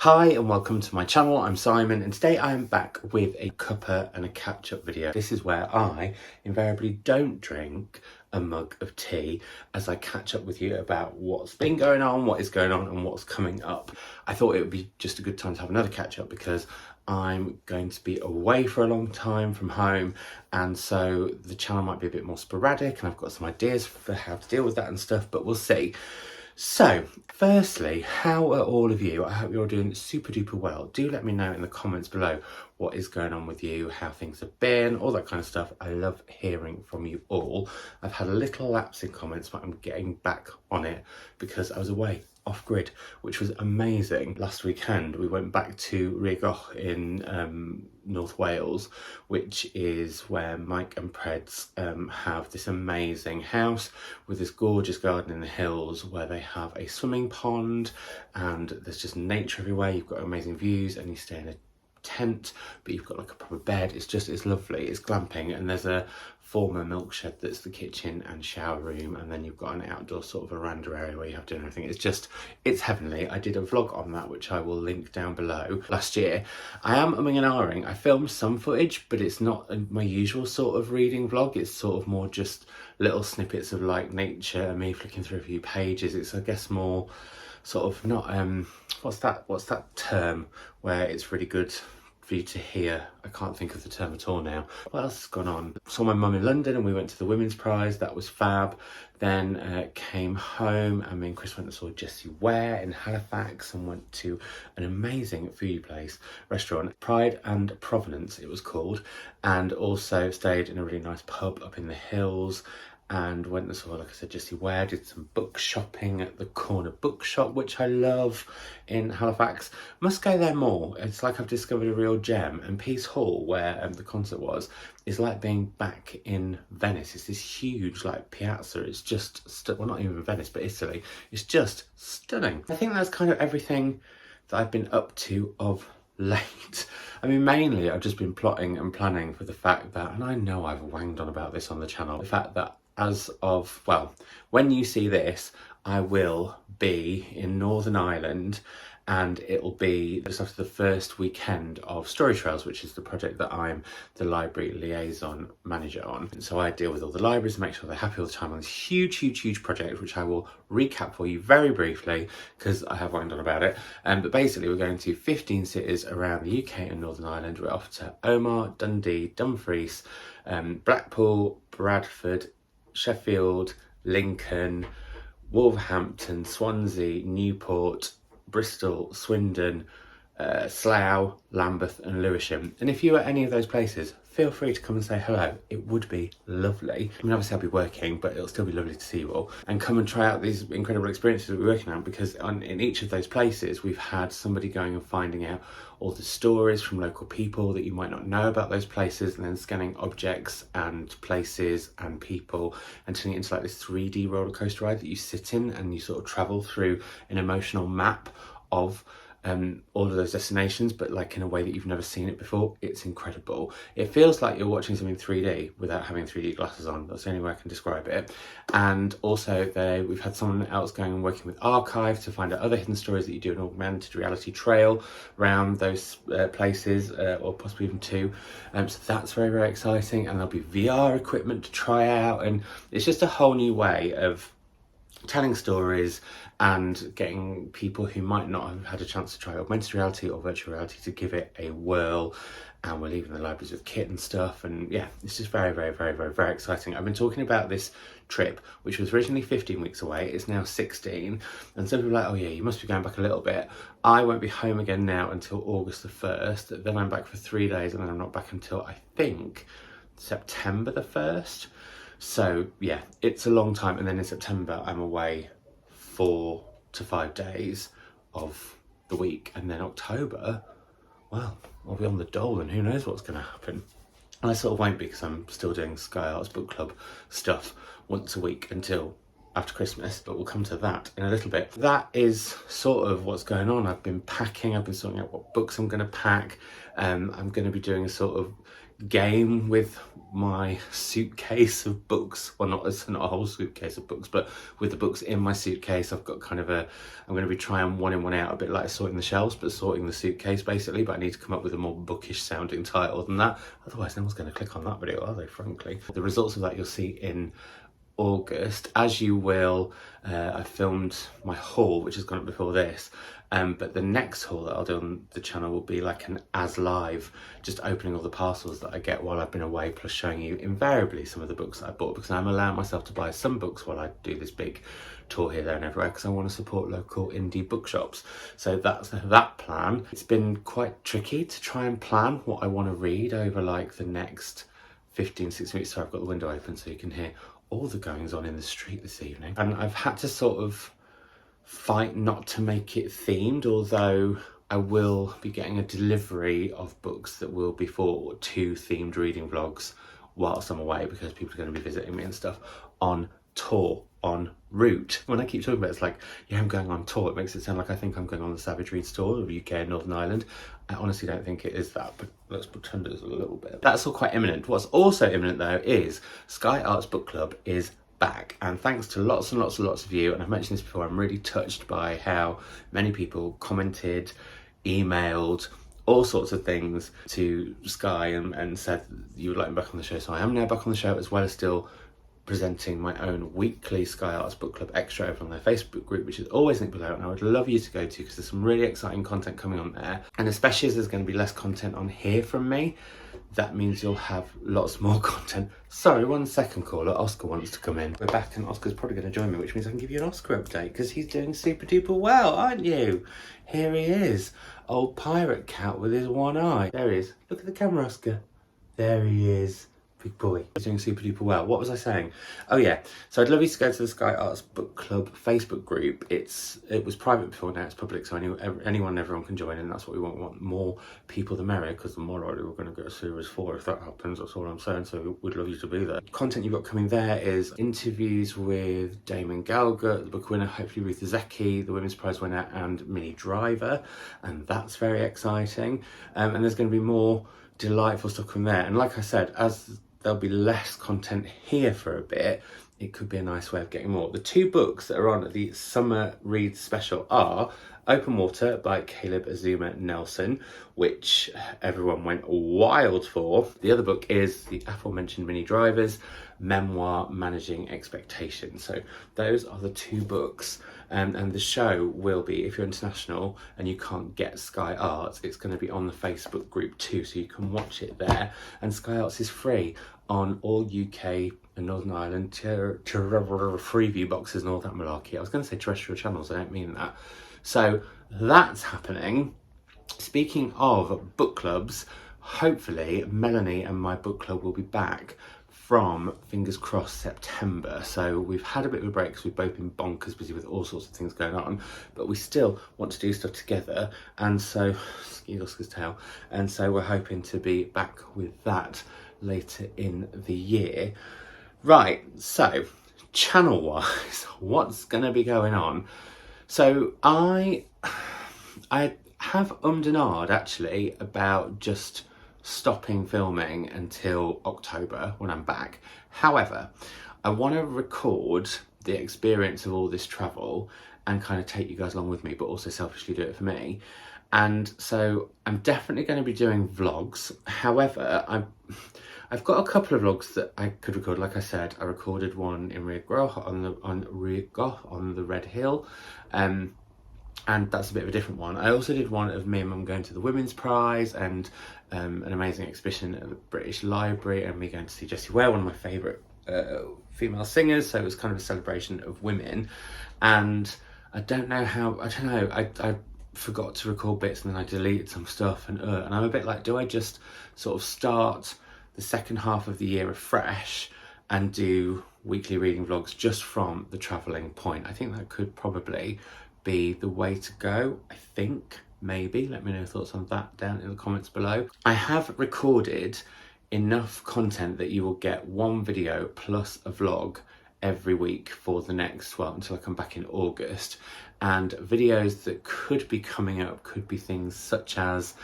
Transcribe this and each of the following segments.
Hi and welcome to my channel. I'm Simon and today I am back with a cuppa and a catch-up video. This is where I invariably don't drink a mug of tea as I catch up with you about what's been going on, what is going on and what's coming up. I thought it would be just a good time to have another catch-up because I'm going to be away for a long time from home, and so the channel might be a bit more sporadic and I've got some ideas for how to deal with that and stuff, but we'll see. So, firstly, how are all of you? I hope you're all doing super duper well. Do let me know in the comments below what is going on with you, how things have been, all that kind of stuff. I love hearing from you all. I've had a little lapse in comments, but I'm getting back on it because I was away off grid, which was amazing. Last weekend we went back to Rhegolch in North Wales, which is where Mike and Preds have this amazing house with this gorgeous garden in the hills where they have a swimming pond and there's just nature everywhere. You've got amazing views and you stay in a tent, but you've got like a proper bed. It's lovely. It's glamping, and there's a former milk shed that's the kitchen and shower room, and then you've got an outdoor sort of veranda area where you have dinner and everything. It's heavenly. I did a vlog on that which I will link down below last year. I am umming and ahhing. I filmed some footage, but it's not my usual sort of reading vlog. It's sort of more just little snippets of like nature and me flicking through a few pages. It's, I guess, more sort of not what's that term where it's really good for you to hear? I can't think of the term at all now. What else has gone on? Saw my mum in London and we went to the Women's Prize. That was fab. Then came home and me and Chris went and saw Jessie Ware in Halifax and went to an amazing foodie place, restaurant, Pride and Provenance it was called, and also stayed in a really nice pub up in the hills and went and saw, like I said, Jessie Ware. Did some book shopping at the corner bookshop, which I love, in Halifax. Must go there more. It's like I've discovered a real gem. And Peace Hall, where the concert was, is like being back in Venice. It's this huge like piazza. It's just, well, not even Venice, but Italy. It's just stunning. I think that's kind of everything that I've been up to of late. I mean, mainly I've just been plotting and planning for the fact that, and I know I've wanged on about this on the channel, the fact that as of, well, when you see this, I will be in Northern Ireland, and it'll be just after the first weekend of StoryTrails, which is the project that I'm the library liaison manager on. And so I deal with all the libraries and make sure they're happy all the time on this huge project, which I will recap for you very briefly because I have wanged on about it. But basically we're going to 15 cities around the UK and Northern Ireland. We're off to Omagh, Dundee, Dumfries, Blackpool, Bradford, Sheffield, Lincoln, Wolverhampton, Swansea, Newport, Bristol, Swindon, Slough, Lambeth and Lewisham. And if you're at any of those places, feel free to come and say hello. It would be lovely. I mean, obviously I'll be working, but it'll still be lovely to see you all. And come and try out these incredible experiences that we're working on, because in each of those places, we've had somebody going and finding out all the stories from local people that you might not know about those places, and then scanning objects and places and people and turning it into like this 3D roller coaster ride that you sit in and you sort of travel through an emotional map of all of those destinations, but like in a way that you've never seen it before. It's incredible. It feels like you're watching something 3D without having 3D glasses on. That's the only way I can describe it. And also we've had someone else going and working with Archive to find out other hidden stories that you do an augmented reality trail around those places, or possibly even two. So that's very exciting, and there'll be VR equipment to try out, and it's just a whole new way of telling stories and getting people who might not have had a chance to try augmented reality or virtual reality to give it a whirl. And we're leaving the libraries with kit and stuff, and yeah, it's just very exciting. I've been talking about this trip, which was originally 15 weeks away. It's now 16, and some people are like, oh yeah, you must be going back a little bit. I won't be home again now until August the 1st, then I'm back for 3 days, and then I'm not back until, I think, September the 1st. So yeah, it's a long time. And then in September I'm away 4 to 5 days of the week, and then October, well, I'll be on the dole and who knows what's going to happen. And I sort of won't be, because I'm still doing Sky Arts Book Club stuff once a week until after Christmas, but we'll come to that in a little bit. That is sort of what's going on. I've been packing, I've been sorting out what books I'm going to pack. I'm going to be doing a sort of game with my suitcase of books. Well, not a whole suitcase of books, but with the books in my suitcase. I've got kind of I'm going to be trying one in, one out, a bit like sorting the shelves, but sorting the suitcase basically. But I need to come up with a more bookish sounding title than that. Otherwise, no one's going to click on that video, are they, frankly? The results of that you'll see in August, as you will. I filmed my haul, which has gone up before this, but the next haul that I'll do on the channel will be like an as live, just opening all the parcels that I get while I've been away, plus showing you invariably some of the books that I bought, because I'm allowing myself to buy some books while I do this big tour here, there and everywhere, because I want to support local indie bookshops. So that's that plan. It's been quite tricky to try and plan what I want to read over like the next 15-16 weeks. So I've got the window open so you can hear all the goings on in the street this evening, and I've had to sort of fight not to make it themed, although I will be getting a delivery of books that will be for 2 themed reading vlogs whilst I'm away, because people are going to be visiting me and stuff on tour, en route. When I keep talking about it, it's like, yeah, I'm going on tour, it makes it sound like I think I'm going on the Savage Reads tour of UK and Northern Ireland. I honestly don't think it is that, but let's pretend it is a little bit. That's all quite imminent. What's also imminent though is Sky Arts Book Club is back, and thanks to lots and lots and lots of you, and I've mentioned this before, I'm really touched by how many people commented, emailed, all sorts of things to Sky and said you would like me back on the show. So I am now back on the show, as well as still presenting my own weekly Sky Arts Book Club extra over on their Facebook group, which is always linked below, and I would love you to go to, because there's some really exciting content coming on there. And especially as there's going to be less content on here from me, that means you'll have lots more content. Sorry, 1 second caller, Oscar wants to come in. We're back, and Oscar's probably going to join me, which means I can give you an Oscar update, because he's doing super duper well, aren't you? Here he is, old pirate cat with his one eye. There he is. Look at the camera, Oscar. There he is. Big boy. He's doing super duper well. What was I saying? Oh yeah, so I'd love you to go to the Sky Arts Book Club Facebook group. It was private before, now it's public, so anyone and everyone can join, and that's what we want. We want more people the merrier, because the more likely we're going to get a series 4 if that happens. That's all I'm saying, so we'd love you to be there. Content you've got coming there is interviews with Damon Galgut, the book winner, hopefully Ruth Zecchi, the Women's Prize winner, and Minnie Driver, and that's very exciting. And there's going to be more delightful stuff from there, and like I said, as there'll be less content here for a bit, it could be a nice way of getting more. The 2 books that are on the Summer Reads special are Open Water by Caleb Azumah Nelson, which everyone went wild for. The other book is the aforementioned Minnie Driver's memoir, Managing Expectations. So those are the 2 books, and the show will be, if you're international and you can't get Sky Arts, it's going to be on the Facebook group too, so you can watch it there. And Sky Arts is free on all UK and Northern Ireland Freeview boxes and all that malarkey. I was going to say terrestrial channels, I don't mean that. So that's happening. Speaking of book clubs, hopefully Melanie and my book club will be back from, fingers crossed, September. So we've had a bit of a break because we've both been bonkers busy with all sorts of things going on, but we still want to do stuff together, and so excuse Oscar's tail, and so we're hoping to be back with that later in the year. Right, so channel wise, what's going to be going on? So I have and ahed actually about just stopping filming until October when I'm back. However, I want to record the experience of all this travel and kind of take you guys along with me, but also selfishly do it for me. And so I'm definitely going to be doing vlogs. However, I've got a couple of vlogs that I could record. Like I said, I recorded one in Rhegorch on the Red Hill, and that's a bit of a different one. I also did one of me and Mum going to the Women's Prize, and an amazing exhibition at the British Library, and me going to see Jessie Ware, one of my favourite female singers. So it was kind of a celebration of women, and I forgot to record bits, and then I deleted some stuff, and I'm a bit like, do I just sort of start the second half of the year afresh and do weekly reading vlogs just from the travelling point? I think that could probably be the way to go. I think, maybe. Let me know your thoughts on that down in the comments below. I have recorded enough content that you will get one video plus a vlog every week for the next, well, until I come back in August. And videos that could be coming up could be things such as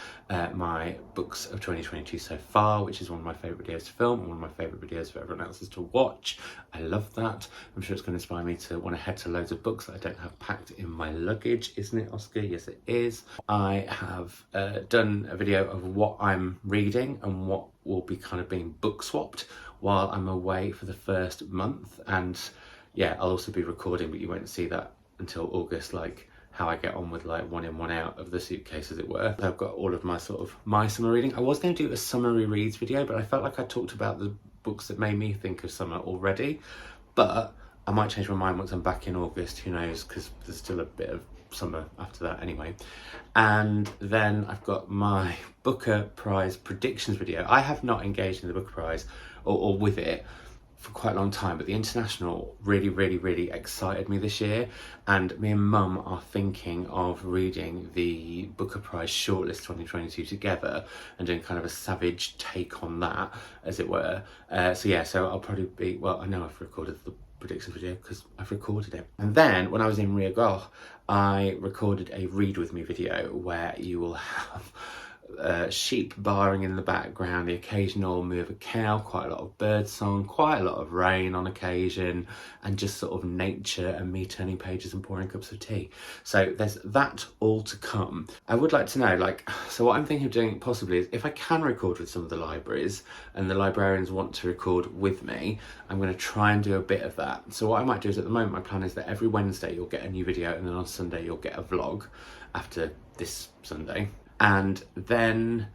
my books of 2022 so far, which is one of my favourite videos to film and one of my favourite videos for everyone else to watch. I love that. I'm sure it's going to inspire me to want to head to loads of books that I don't have packed in my luggage, isn't it, Oscar? Yes, it is. I have done a video of what I'm reading and what will be kind of being book swapped while I'm away for the first month. And yeah, I'll also be recording, but you won't see that until August, like how I get on with like one in, one out of the suitcase, as it were. I've got all of my my summer reading. I was going to do a summery reads video, but I felt like I talked about the books that made me think of summer already. But I might change my mind once I'm back in August, who knows, because there's still a bit of summer after that anyway. And then I've got my Booker Prize predictions video. I have not engaged in the Booker Prize or with it for quite a long time, but the International really excited me this year, and me and Mum are thinking of reading the Booker Prize shortlist 2022 together and doing kind of a savage take on that, as it were. So I'll probably be, well, I know I've recorded the predictions video because I've recorded it. And then when I was in Riagor, I recorded a read with me video where you will have sheep barring in the background, the occasional moo of a cow, quite a lot of bird song, quite a lot of rain on occasion, and just sort of nature and me turning pages and pouring cups of tea. So there's that all to come. I would like to know, so what I'm thinking of doing possibly is, if I can record with some of the libraries and the librarians want to record with me, I'm going to try and do a bit of that. So what I might do is, at the moment, my plan is that every Wednesday you'll get a new video, and then on Sunday you'll get a vlog after this Sunday. And then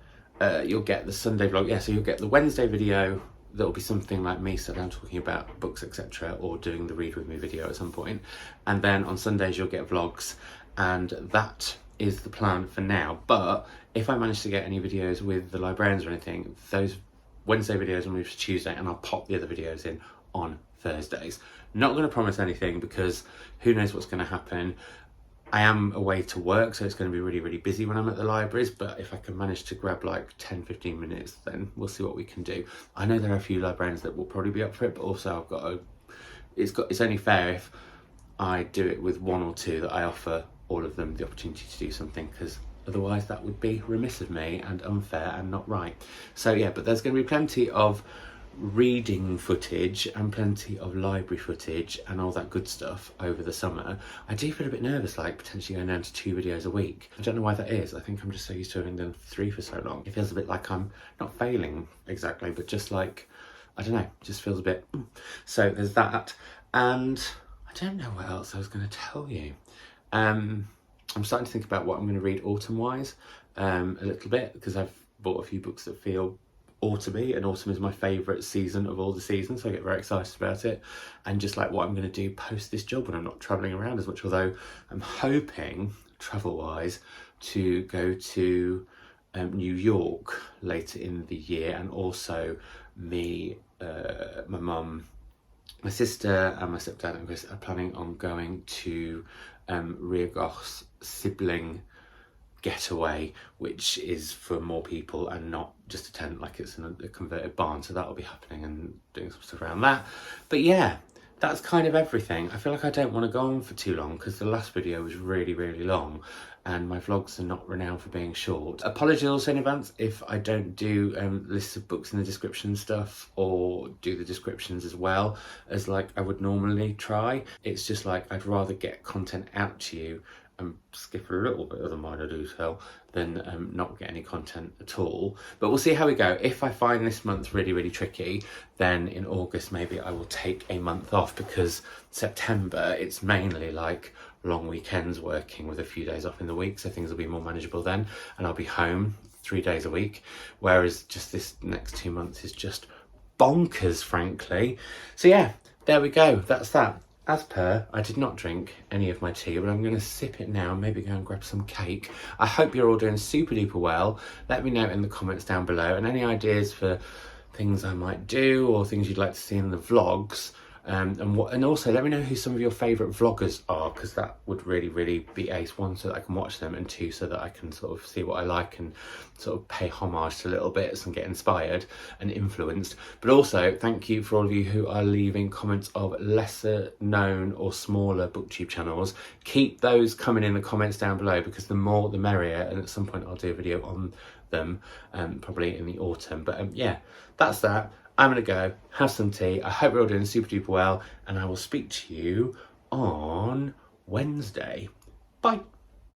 you'll get the Sunday vlog. Yeah, so you'll get the Wednesday video that'll be something like me sat down talking about books, etc., or doing the read with me video at some point. And then on Sundays you'll get vlogs, and that is the plan for now. But if I manage to get any videos with the librarians or anything, those Wednesday videos will move to Tuesday, and I'll pop the other videos in on Thursdays. Not going to promise anything because who knows what's going to happen. I am away to work, so it's going to be really busy when I'm at the libraries, but if I can manage to grab like 10-15 minutes, then we'll see what we can do. I know there are a few librarians that will probably be up for it, but also I've got it's only fair if I do it with one or two, that I offer all of them the opportunity to do something, because otherwise that would be remiss of me and unfair and not right. So yeah, but there's going to be plenty of reading footage and plenty of library footage and all that good stuff over the summer. I do feel a bit nervous, like potentially going down to 2 videos a week. I don't know why that is. I think I'm just so used to having done 3 for so long. It feels a bit like I'm not failing exactly, but just like, I don't know, it just feels a bit. So there's that. And I don't know what else I was going to tell you. I'm starting to think about what I'm going to read autumn-wise a little bit, because I've bought a few books that feel autumny, and autumn is my favourite season of all the seasons, so I get very excited about it. And just like what I'm going to do post this job when I'm not travelling around as much, although I'm hoping, travel-wise, to go to New York later in the year, and also me, my mum, my sister and my stepdad and Chris are planning on going to Riagor's sibling getaway, which is for more people and not just a tent like it's in a converted barn. So that'll be happening and doing some stuff around that. But yeah, that's kind of everything. I feel like I don't want to go on for too long because the last video was really long, and my vlogs are not renowned for being short. Apologies also in advance if I don't do lists of books in the description stuff, or do the descriptions as well as like I would normally try. It's just like I'd rather get content out to you and skip a little bit of the minor detail than not get any content at all. But we'll see how we go. If I find this month really tricky, then in August maybe I will take a month off, because September it's mainly like long weekends working with a few days off in the week, so things will be more manageable then, and I'll be home 3 days a week, whereas just this next 2 months is just bonkers, frankly. So yeah, there we go, that's that. As per, I did not drink any of my tea, but I'm going to sip it now and maybe go and grab some cake. I hope you're all doing super duper well. Let me know in the comments down below, and any ideas for things I might do or things you'd like to see in the vlogs, And also let me know who some of your favourite vloggers are, because that would really be ace. One, so that I can watch them, and two, so that I can sort of see what I like and sort of pay homage to little bits and get inspired and influenced. But also thank you for all of you who are leaving comments of lesser known or smaller booktube channels. Keep those coming in the comments down below, because the more the merrier, and at some point I'll do a video on them, probably in the autumn. But yeah, that's that. I'm gonna go have some tea. I hope you're all doing super duper well, and I will speak to you on Wednesday. Bye.